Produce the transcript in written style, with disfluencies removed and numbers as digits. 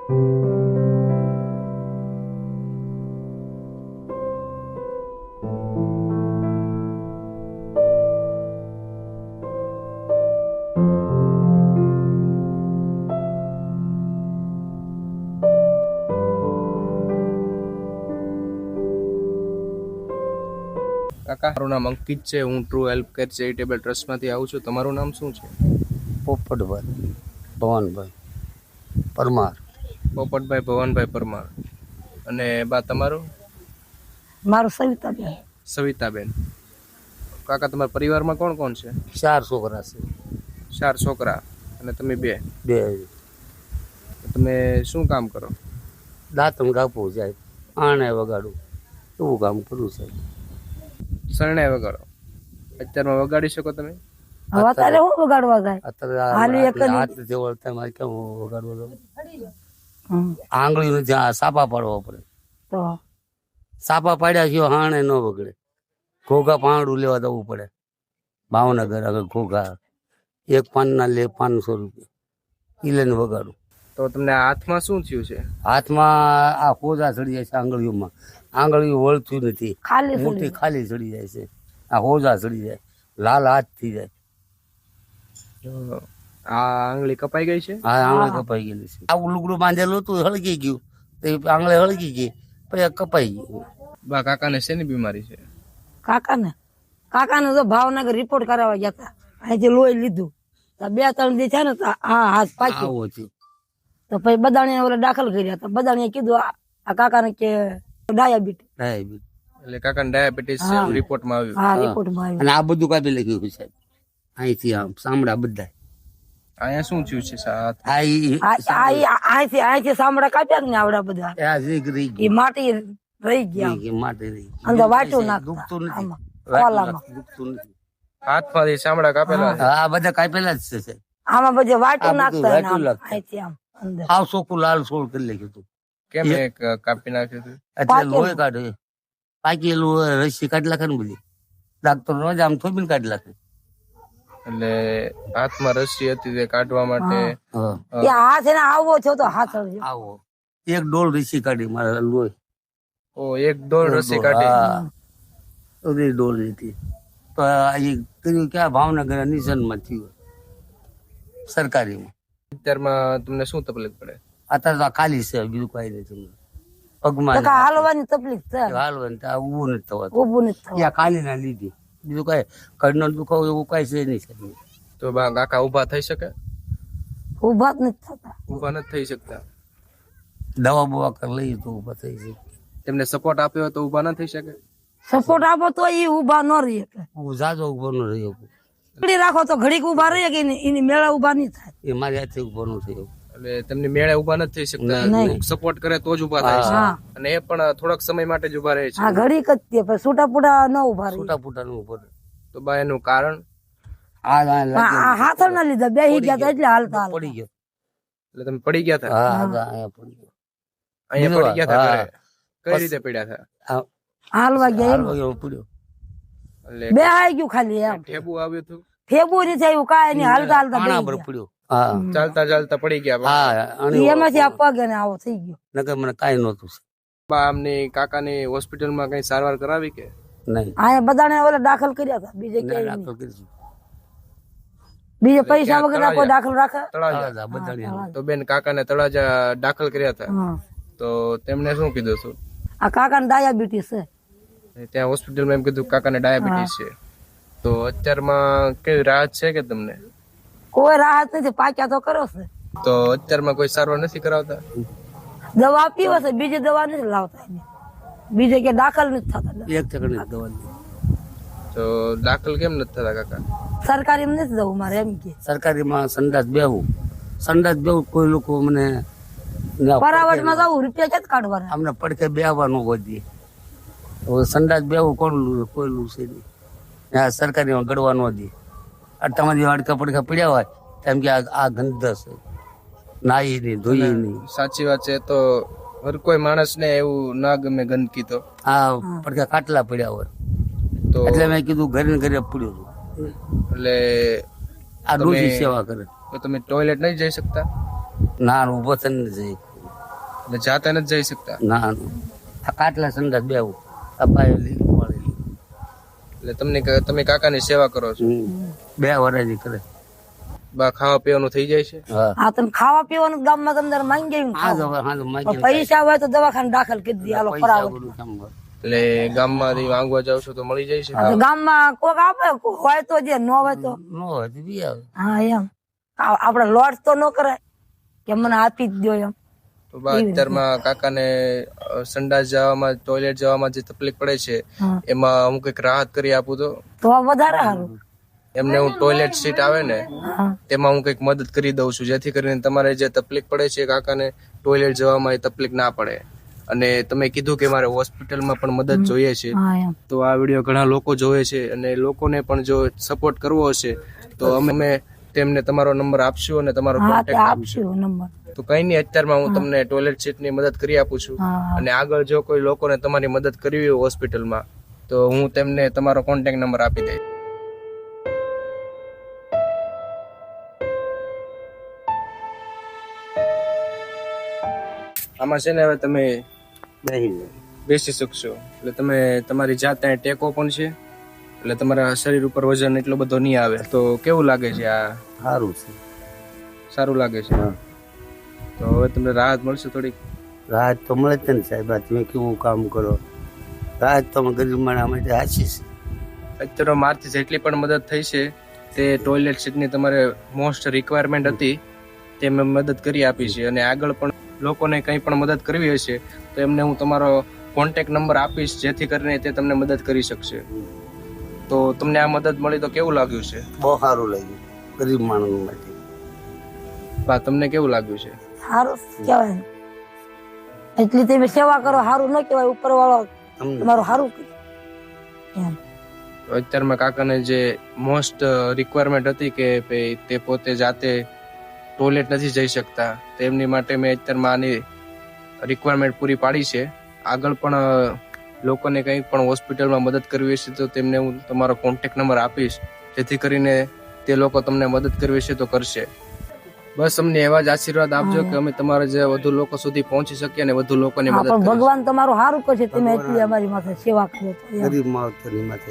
કાકા, મારું નામ અંકિત છે. હું ટ્રુ હેલ્પ કેર ચેરિટેબલ ટ્રસ્ટમાંથી આવું છું. તમારું નામ શું છે? પોપટભાઈ ભવનભાઈ પરમાર. પોપટભાઈ ભવનભાઈ પરમાર. અને બા તમારું? મારું સવિતાબેન. સવિતાબેન. કાકા, તમારા પરિવારમાં કોણ કોણ છે? 4 છોકરા છે. 4 છોકરા અને તમે 2. તમે શું કામ કરો? દાંતણ કાપવું જાય, આણે વગાડું, એવું કામ કરું છે. શરણાઈ વગાડો. અત્યારમાં વગાડી શકો તમે? અત્યારે હું વગાડવા જાય? અત્યારે હાથ જેવડતા મારે કેમ વગાડવો તો આંગળીને જ્યાં સાપા પાડવા પડે. તો સાપા પાડ્યા છે હાણે ન વગડે. ઘોઘા પાંગડું લેવા જવું પડે ભાવનગર. હવે ઘોઘા એક પાનના લે 500 રૂપિયા, ઈ લઈને વગાડું. તો તમને હાથમાં શું થયું છે? હાથમાં આ હોજા ચડી જાય છે, આંગળીઓમાં આંગળીઓ વળતું નથી, ખાલી મોટી ખાલી ચડી જાય છે. આ હોજા ચડી જાય, લાલ હાથ થઈ જાય. આ આંગળી કપાઈ ગઈ છે? હા, આંગળી કપાઈ ગયેલી છે. આવું લુગડું બાંધેલું હતું, હળગી ગયું, તો આંગળી હળગી ગઈ, પછી કપાઈ ગયું. બા, કાકાને શેની બીમારી છે? કાકાને તો ભાવનગર રિપોર્ટ કરાવવા ગયા હતા. અહીંથી લોહી લીધું, 2-3 દી છે ને આ હાથ પાક્યો. આવું થયું. તો પછી બદાણીએ ઓલા દાખલ કર્યા હતા. બદાણીએ કીધું આ કાકાને કે ડાયાબિટીસ. એટલે કાકાને ડાયાબિટીસ છે, રિપોર્ટમાં આવ્યું. હા, રિપોર્ટમાં આવ્યું. અને આ બધું કાપી લખ્યું છે સાહેબ, અહીંથી આમ સાંભળા બધા. અહીંયા શું થયું છે? અહીંથી સાંભળા કાપ્યા ને આવડા બધા, એ માટી રહી ગયા, માટી રહી અંદર વાટું નાખતું. હાથમાંથી ચામડા કાપેલા? હા, બધા કાપેલા જ છે. આમાં બધે વાટું નાખતા અહીંથી આમ અંદર. આવ સોકું લાલ સોળ કરી લખ્યું હતું. કેમ એક કાપી નાખ્યું હતું? એટલે લોહી કાઢે, પાકેલું રસી કાઢી નાખે ને બધી. ડાક્ટર રોજ આમ થોબીને કાઢી નાખે. એટલે હાથમાં રસી હતી તે કાઢવા માટે હાથ એને આવો છો તો હાથ આવો એક ડોલ રસી કાઢી મારા લોહી. ઓ, એક ડોલ રસી કાઢી? ડોલ હતી. તો કર્યું ક્યાં? ભાવનગર નિશાનમાં થયું, સરકારીમાં. અત્યારમાં તમને શું તકલીફ પડે? અત્યારે તો ખાલી છે, બીજું કઈ નથી. પગમાં હાલવાની તકલીફ છે, હાલવાની ઉભું નથી થવાતું. ઊભું નથી થવાતું. ખાલી ના લીધી, બીજું કઈ કડનો દુખાવો એવું કઈ છે નહીં. તો બા, કાકા ઉભા થઈ શકે? ઉભા જ નથી થતા. ઉભા નથી થઈ શકતા. દવા બવા કરી લઈએ તો ઉભા થઈ શકે. તેમને સપોર્ટ આપ્યો તો ઉભા ના થઈ શકે? સપોર્ટ આપો તો એ ઉભા ન રહી શકે. જાજો ઉભો ન રહ્યો. ઘડી રાખો તો ઘડીક ઉભા રહી કે એની મેળા ઉભા નહીં થાય. એ મારી હાથે ઉભો ન થયો. એટલે તેમની મેળે ઉભા નથી થઈ શકતા. સપોર્ટ કરે તો જ ઉભા થાય છે, અને એ પણ થોડાક સમય માટે જ ઉભા રહે છે. હા, ઘડીક જ તે, પણ છૂટા પૂટા ન ઉભા રહે. છૂટા પૂટા નું ઉભો. તો બા, એનું કારણ? હાથ ના લીધા, બેહી ગયા હતા એટલે હાલતા પડી ગયો. એટલે તમે પડી ગયા હતા? અહીંયા પડી ગયો. અહીંયા પડી ગયા હતા? કઈ રીતે પડ્યા હતા? હાલવા ગયા પડ્યો. બે આવી ગયું ખાલી એમ. ઠેબુ આવ્યું હતું? ઠેબુ નથી આવ્યું, કાંઈ નહીં, હાલતા હાલતા પડ્યો. ચાલતા ચાલતા પડી ગયા? એમાંથી આ પગ ને આવો થઈ ગયો. નકર મને કાંઈ નહોતું. બા, આમની કાકાની હોસ્પિટલમાં કઈ સારવાર કરાવી કે નહીં? અહીંયા બધાને ઓલા દાખલ કર્યા હતા, બીજે ક્યાંય નહીં. બીજે પૈસા વગર કોઈ દાખલ રાખે? તો બેન, કાકાને તળાજા દાખલ કર્યા હતા, તો તેમને શું કીધું હતું? આ કાકાને ડાયાબિટીસ છે. ત્યાં હોસ્પિટલમાં એમ કીધું કાકાને ડાયાબિટીસ છે. તો અત્યારમાં કેવી રાહત છે કે તમને? કોઈ રાહત નથી, પાક્યા તો કરો છે. તો અત્યારમાં કોઈ સારવાર નથી કરાવતા? દવા પીવો છે, બીજી દવા નથી લાવતા. બીજે કે દાખલ નથી થતા. એક ટકની દવા. તો દાખલ કેમ નથી થતા કાકા? સરકારી નથી જવું મારે, એમ કે સરકારીમાં સંડાસ બેવું કોઈ લોકો મને પરાવટમાં જવું, રૂપિયા ક્યાં કાઢવાના? અમને પડકે બેવાનું ગોદી. સંડાસ બેવું કોણ કોઈ છે નહીં. સરકારીમાં ગળવા ન દે. તમારી વાડકા પડકા પડ્યા હોય એમ કે આ ગંધ છે, નાઈ નહીં, ધોઈ નહીં. સાચી વાત છે. તો હર કોઈ માણસ ને એવું ના ગમે ગંદકી. તો આ પડકા ખાટલા પડ્યા હોય તો એટલે મેં કીધું ઘરે ને ઘરે પડ્યું હતું. એટલે આ ડોસી સેવા કરે. તો તમે ટોયલેટ નહીં જઈ શકતા? ના, ઉભો થઈને જઈ. એટલે જાતે નથી જઈ શકતા. ના આ કાટલા સંડાસ બેવું અપાયેલી મળેલી. એટલે તમે કાકાની સેવા કરો છો. 2 વર્ષથી કરે. બા ખાવા પીવાનું થઈ જાય છે. હા હા તમે ખાવા પીવાનું ગામમાં તમને માંગી પૈસા હોય તો દવાખાને દાખલ કરી દે હાલો ફરાવો. એટલે ગામમાંથી માંગવા જાવ છો તો મળી જાય છે. ગામમાં કોક આપે હોય તો જે ન હોય તો હા એમ આપડે લોટ તો ન કરાય કે મને આપી જ દો એમ. તો બા અત્યારમાં કાકાને સંડાસ જવામાં ટોયલેટ જવામાં જે તકલીફ પડે છે એમાં હું કઈક રાહત કરી આપું તો વધારે સારું. એમને હું ટોયલેટ સીટ આવે ને તેમાં હું કઈક મદદ કરી દઉં છું જેથી કરીને તમારે જે તકલીફ પડે છે કાકાને ટોયલેટ જવામાં એ તકલીફ ના પડે. અને તમે કીધું કે મારે હોસ્પિટલમાં પણ મદદ જોઈએ છે તો આ વિડીયો ઘણા લોકો જોવે છે અને લોકોને પણ જો સપોર્ટ કરવો હશે તો અમે તેમને તમારો નંબર આપશું અને તમારો કોન્ટેક્ટ આપશું. તો કઈ નહીં અત્યારમાં હું તમને ટોયલેટ સીટ ની મદદ કરી આપું છું અને આગળ જો કોઈ લોકોને તમારી મદદ કરવી હોય હોસ્પિટલમાં તો હું તેમને તમારો કોન્ટેક્ટ નંબર આપી દઈશ. આમાં છે ને હવે તમે બેસી શકશો એટલે તમે તમારી જાતે ટેકો પણ છે એટલે તમારા શરીર ઉપર વજન એટલો બધો નહીં આવે. તો કેવું લાગે છે? આ સારું છે. સારું લાગે છે. તો હવે તમને રાહત મળશે થોડીક. રાહત તો મળે છે ને સાહેબ. તમે કેવું કામ કરો રાહત તો ગરીબ માણસ માટે આશી છે. અત્યારે મારથી જેટલી પણ મદદ થઈ છે તે ટોયલેટ સીટની તમારે મોસ્ટ રિક્વાયરમેન્ટ હતી તે મેં મદદ કરી આપી છે અને આગળ પણ લોકોને કંઈ પણ મદદ કરવી હશે તો એમને હું તમારો કોન્ટેક્ટ નંબર આપીશ જેથી કરીને તે તમને મદદ કરી શકશે. તો તમને આ મદદ મળી તો કેવું લાગ્યું છે? બહુ સારું લાગ્યું ગરીબ માણસ માટે. બા તમને કેવું લાગ્યું છે? સારું કહેવાય. એટલી તમે સેવા કરો સારું ન કહેવાય? ઉપર વાળો તમારું સારું એમ. અત્યારમાં કાકાને જે મોસ્ટ રિક્વાયરમેન્ટ હતી કે તે પોતે જાતે ટોયલેટ નથી જઈ શકતા તેમની માટે મેં અત્યારમાં આની રિક્વાયરમેન્ટ પૂરી પાડી છે. આગળ પણ લોકોને કંઈ પણ હોસ્પિટલમાં મદદ કરવી હશે તો તેમને હું તમારો કોન્ટેક્ટ નંબર આપીશ જેથી કરીને તે લોકો તમને મદદ કરવી હશે તો કરશે. બસ અમને એવા જ આશીર્વાદ આપજો કે અમે તમારા જે વધુ લોકો સુધી પહોંચી શકીએ અને વધુ લોકોની મદદ કરીએ. ભગવાન તમારું સારું કરશે તમે એટલી અમારી માથે સેવા કરો. ગરીબ માણસ માથે